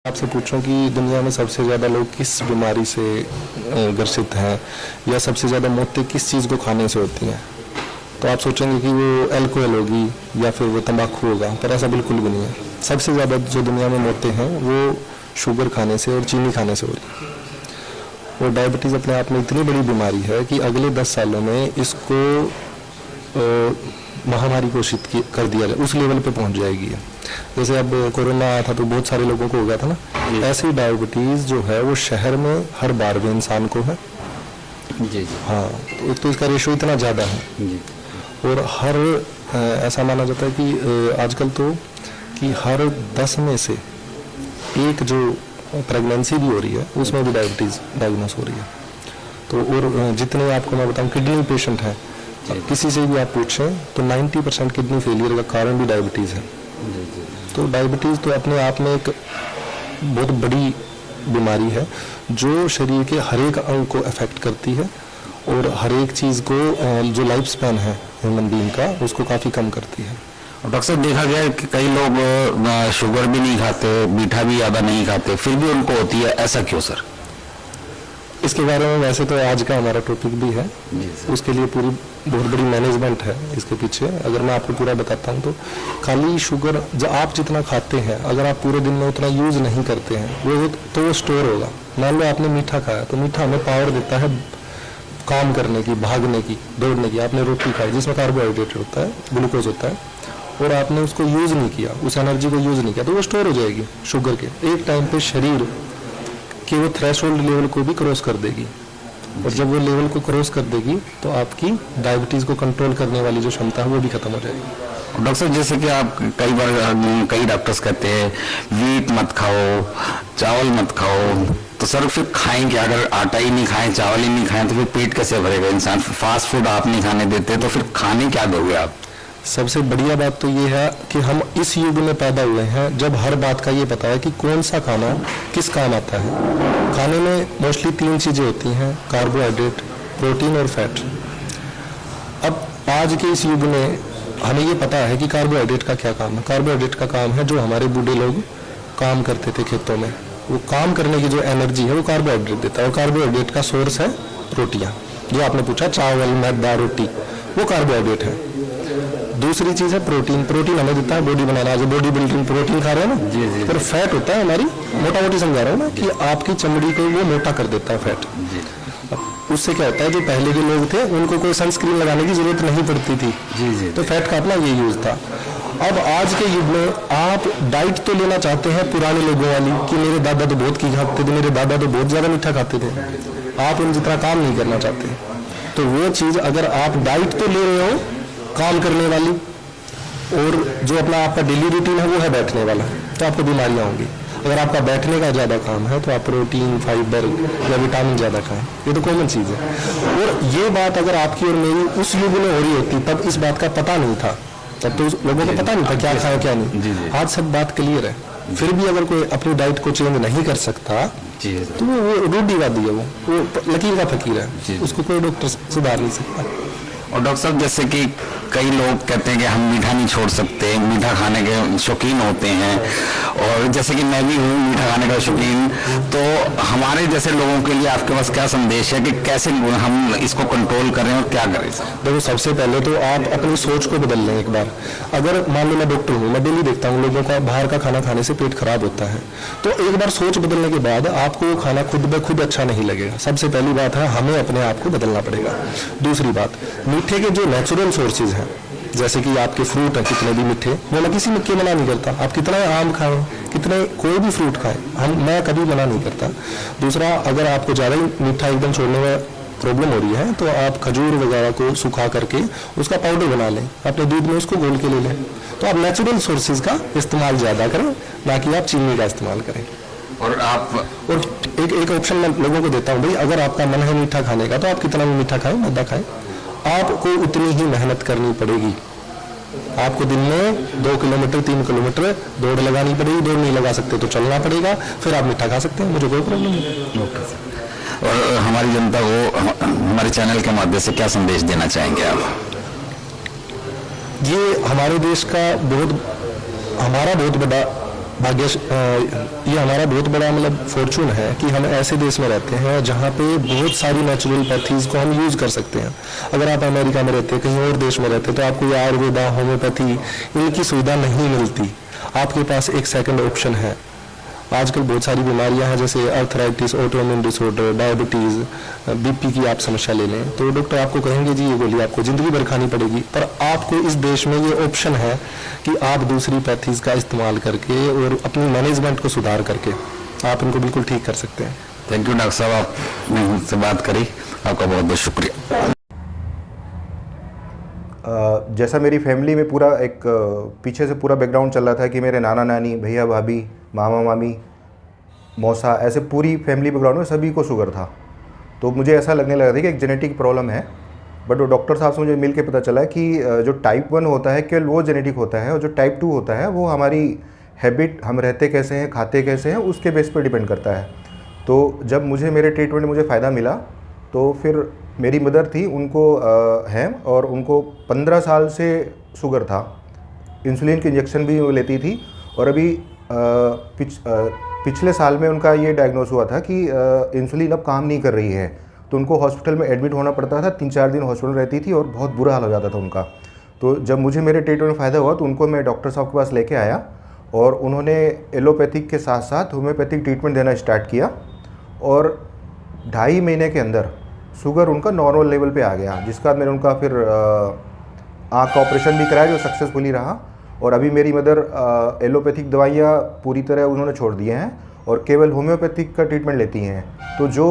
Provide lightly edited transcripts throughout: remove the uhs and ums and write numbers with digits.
आपसे पूछूं कि दुनिया में सबसे ज़्यादा लोग किस बीमारी से ग्रसित हैं या सबसे ज़्यादा मौतें किस चीज़ को खाने से होती हैं, तो आप सोचेंगे कि वो अल्कोहल होगी या फिर वो तंबाकू होगा, पर ऐसा बिल्कुल भी नहीं है। सबसे ज़्यादा जो दुनिया में मौतें हैं वो शुगर खाने से और चीनी खाने से हो रही है। और डायबिटीज़ अपने आप में इतनी बड़ी बीमारी है कि अगले 10 सालों में इसको महामारी घोषित कर दिया जाए, उस लेवल पे पहुंच जाएगी। जैसे अब कोरोना आया था तो बहुत सारे लोगों को हो गया था ना, ऐसे ही डायबिटीज़ जो है वो शहर में हर 12वें इंसान को है। जी। हाँ, तो एक तो इसका रेशो इतना ज़्यादा है जी। और हर ऐसा माना जाता है कि आजकल तो कि हर 10 में से एक जो प्रेगनेंसी भी हो रही है उसमें भी डायबिटीज़ डायग्नोस हो रही है। तो और जितने आपको मैं बताऊँ किडनी पेशेंट हैं, किसी से भी आप पूछें तो 90% किडनी फेलियर का कारण भी डायबिटीज़ है। तो डायबिटीज़ तो अपने आप में एक बहुत बड़ी बीमारी है जो शरीर के हर एक अंग को अफेक्ट करती है और हर एक चीज़ को जो लाइफ स्पैन है ह्यूमन बीइंग का उसको काफ़ी कम करती है। डॉक्टर साहब, देखा गया है कि कई लोग शुगर भी नहीं खाते, मीठा भी ज़्यादा नहीं खाते, फिर भी उनको होती है, ऐसा क्यों सर? इसके बारे में वैसे तो आज का हमारा टॉपिक भी है, उसके लिए पूरी बहुत बड़ी मैनेजमेंट है इसके पीछे। अगर मैं आपको पूरा बताता हूँ तो खाली शुगर जो आप जितना खाते हैं अगर आप पूरे दिन में उतना यूज़ नहीं करते हैं तो वो स्टोर होगा। मान लो आपने मीठा खाया तो मीठा हमें पावर देता है काम करने की, भागने की, दौड़ने की। आपने रोटी खाई जिसमें कार्बोहाइड्रेट होता है, ग्लूकोज होता है, और आपने उसको यूज़ नहीं किया, उस एनर्जी को यूज़ नहीं किया, तो वो स्टोर हो जाएगी शुगर के। एक टाइम पे शरीर कि वो थ्रेशोल्ड लेवल को भी क्रॉस कर देगी, और जब वो लेवल को क्रॉस कर देगी तो आपकी डायबिटीज़ को कंट्रोल करने वाली जो क्षमता है वो भी खत्म हो जाएगी। डॉक्टर साहब, जैसे कि आप कई बार कई डॉक्टर्स कहते हैं वीट मत खाओ, चावल मत खाओ, तो सर फिर खाएं क्या? अगर आटा ही नहीं खाएं, चावल ही नहीं खाएं तो फिर पेट कैसे भरेगा इंसान? फास्ट फूड आप नहीं खाने देते तो फिर खाने क्या दोगे आप? सबसे बढ़िया बात तो ये है कि हम इस युग में पैदा हुए हैं जब हर बात का ये पता है कि कौन सा खाना किस काम आता है। खाने में मोस्टली 3 चीज़ें होती हैं, कार्बोहाइड्रेट, प्रोटीन और फैट। अब आज के इस युग में हमें ये पता है कि कार्बोहाइड्रेट का क्या काम है। कार्बोहाइड्रेट का काम है जो हमारे बूढ़े लोग काम करते थे खेतों में, वो काम करने की जो एनर्जी है वो कार्बोहाइड्रेट देता है, और कार्बोहाइड्रेट का सोर्स है रोटियाँ। जो आपने पूछा चावल, मैदा, रोटी, वो कार्बोहाइड्रेट है। दूसरी चीज़ है प्रोटीन। प्रोटीन हमें देता है बॉडी बनाना, जो बॉडी बिल्डिंग प्रोटीन खा रहे हैं ना। जी। पर फैट होता है हमारी, मोटा मोटी समझा रहा हूँ ना, कि आपकी चमड़ी को वो मोटा कर देता है फैट। उससे क्या होता है, जो पहले के लोग थे उनको कोई सनस्क्रीन लगाने की जरूरत नहीं पड़ती थी। जी। तो फैट का अपना ये यूज था। अब आज के युग में आप डाइट तो लेना चाहते हैं पुराने लोगों वाली कि मेरे दादा तो बहुत की खाते थे, मेरे दादा तो बहुत ज़्यादा मीठा खाते थे। आप उन जितना काम नहीं करना चाहते, तो वो चीज़ अगर आप डाइट तो ले रहे हो काम करने वाली, और जो अपना आपका डेली रूटीन है वो है बैठने वाला, तो आपको बीमारियां होंगी। अगर आपका बैठने का ज़्यादा काम है तो आप प्रोटीन, फाइबर या विटामिन ज़्यादा खाएं, ये तो कॉमन चीज़ है। और ये बात अगर आपकी और मेरी उस युग में हो रही होती तब इस बात का पता नहीं था, तब तो लोगों को पता नहीं था क्या खाया क्या नहीं। आज सब बात क्लियर है। फिर भी अगर कोई अपनी डाइट को चेंज नहीं कर सकता तो वो रूढ़िवादी है, वो लकीर का फकीर है, उसको कोई डॉक्टर सुधार नहीं सकता। और डॉक्टर साहब, जैसे कि कई लोग कहते हैं कि हम मीठा नहीं छोड़ सकते, मीठा खाने के शौकीन होते हैं, और जैसे कि मैं भी हूँ मीठा खाने का शौकीन, तो हमारे जैसे लोगों के लिए आपके पास क्या संदेश है कि कैसे हम इसको कंट्रोल करें और क्या करें? देखो, सबसे पहले तो आप अपनी सोच को बदल लें एक बार। अगर मान लो मैं डॉक्टर हूँ, मैं डेली देखता हूँ लोगों का बाहर का खाना खाने से पेट खराब होता है, तो एक बार सोच बदलने के बाद आपको वो खाना खुद ब खुद अच्छा नहीं लगेगा। सबसे पहली बात है हमें अपने आप को बदलना पड़ेगा। दूसरी बात, मीठे के जो नेचुरल सोर्सेज हैं, जैसे कि आपके फ्रूट हैं कितने भी मीठे, वो मैं किसी के मना नहीं करता। आप कितना आम खाएं, कितने कोई भी फ्रूट खाएं, मैं कभी मना नहीं करता। दूसरा, अगर आपको ज़्यादा मीठा एकदम छोड़ने में प्रॉब्लम हो रही है तो आप खजूर वगैरह को सुखा करके उसका पाउडर बना लें, अपने दूध में उसको घोल के ले लें। तो आप नेचुरल सोर्सेज का इस्तेमाल ज़्यादा करें, ना कि आप चीनी का इस्तेमाल करें। और एक ऑप्शन मैं लोगों को देता हूँ, भाई अगर आपका मन है मीठा खाने का तो आप कितना भी मीठा खाएं, मैदा खाएं, आपको उतनी ही मेहनत करनी पड़ेगी। आपको दिन में 2 किलोमीटर 3 किलोमीटर दौड़ लगानी पड़ेगी। दौड़ नहीं लगा सकते तो चलना पड़ेगा, फिर आप मीठा खा सकते हैं, मुझे कोई प्रॉब्लम नहीं। Okay sir. और हमारी जनता को हमारे चैनल के माध्यम से क्या संदेश देना चाहेंगे आप? ये हमारे देश का हमारा बहुत बड़ा ये हमारा बहुत बड़ा मतलब फॉर्चून है कि हम ऐसे देश में रहते हैं जहाँ पे बहुत सारी नेचुरल पैथीज को हम यूज़ कर सकते हैं। अगर आप अमेरिका में रहते, कहीं और देश में रहते, तो आपको ये आयुर्वेदा, होम्योपैथी, इनकी सुविधा नहीं मिलती। आपके पास एक सेकंड ऑप्शन है। आजकल बहुत सारी बीमारियां हैं, जैसे arthritis, autoimmune disorder, diabetes, BP की आप समस्या ले लें, तो डॉक्टर आपको कहेंगे जी ये गोली आपको ज़िंदगी भर खानी पड़ेगी। पर आपको इस देश में ये ऑप्शन है कि आप दूसरी पैथीज़ का इस्तेमाल करके और अपनी मैनेजमेंट को सुधार करके आप इनको बिल्कुल ठीक कर सकते हैं। थैंक यू डॉक्टर साहब, आपने मुझसे बात करी, आपका बहुत बहुत शुक्रिया। जैसा मेरी फैमिली में पूरा एक पीछे से पूरा बैकग्राउंड चल रहा था कि मेरे नाना नानी, भैया भाभी, मामा मामी, मौसा, ऐसे पूरी फैमिली बैकग्राउंड में सभी को शुगर था। तो मुझे ऐसा लगने लगा था कि एक जेनेटिक प्रॉब्लम है। बट वो डॉक्टर साहब से मुझे मिल के पता चला कि जो टाइप 1 होता है केवल वो जेनेटिक होता है, और जो टाइप 2 होता है वो हमारी हैबिट, हम रहते कैसे हैं, खाते कैसे हैं, उसके बेस पर डिपेंड करता है। तो जब मुझे मेरे ट्रीटमेंट में मुझे फ़ायदा मिला, तो फिर मेरी मदर थी, उनको है, और उनको 15 साल से शुगर था। इंसुलिन की इंजेक्शन भी वो लेती थी, और अभी पिछले साल में उनका ये डायग्नोस हुआ था कि इंसुलिन अब काम नहीं कर रही है। तो उनको हॉस्पिटल में एडमिट होना पड़ता था, 3-4 दिन हॉस्पिटल रहती थी और बहुत बुरा हाल हो जाता था उनका। तो जब मुझे मेरे ट्रीटमेंट में फ़ायदा हुआ तो उनको मैं डॉक्टर साहब के पास लेके आया, और उन्होंने एलोपैथिक के साथ साथ होम्योपैथिक ट्रीटमेंट देना स्टार्ट किया, और 2.5 महीने के अंदर शुगर उनका नॉर्मल लेवल पे आ गया। जिसके बाद मैंने उनका फिर आँख का ऑपरेशन भी कराया, जो सक्सेसफुली रहा। और अभी मेरी मदर एलोपैथिक दवाइयाँ पूरी तरह उन्होंने छोड़ दिए हैं और केवल होम्योपैथिक का ट्रीटमेंट लेती हैं। तो जो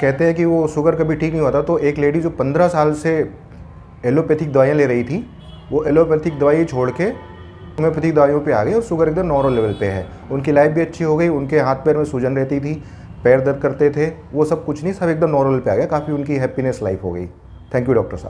कहते हैं कि वो शुगर कभी ठीक नहीं होता, तो एक लेडी जो 15 साल से एलोपैथिक दवाइयाँ ले रही थी, वो एलोपैथिक दवाई छोड़ के होम्योपैथिक दवाइयों पे आ गए और शुगर एकदम नॉर्मल लेवल पे है। उनकी लाइफ भी अच्छी हो गई, उनके हाथ पैर में सूजन रहती थी, पैर दर्द करते थे, वो सब कुछ नहीं, सब एकदम नॉर्मल पे आ गया। काफ़ी उनकी हैप्पीनेस लाइफ हो गई। थैंक यू डॉक्टर साहब।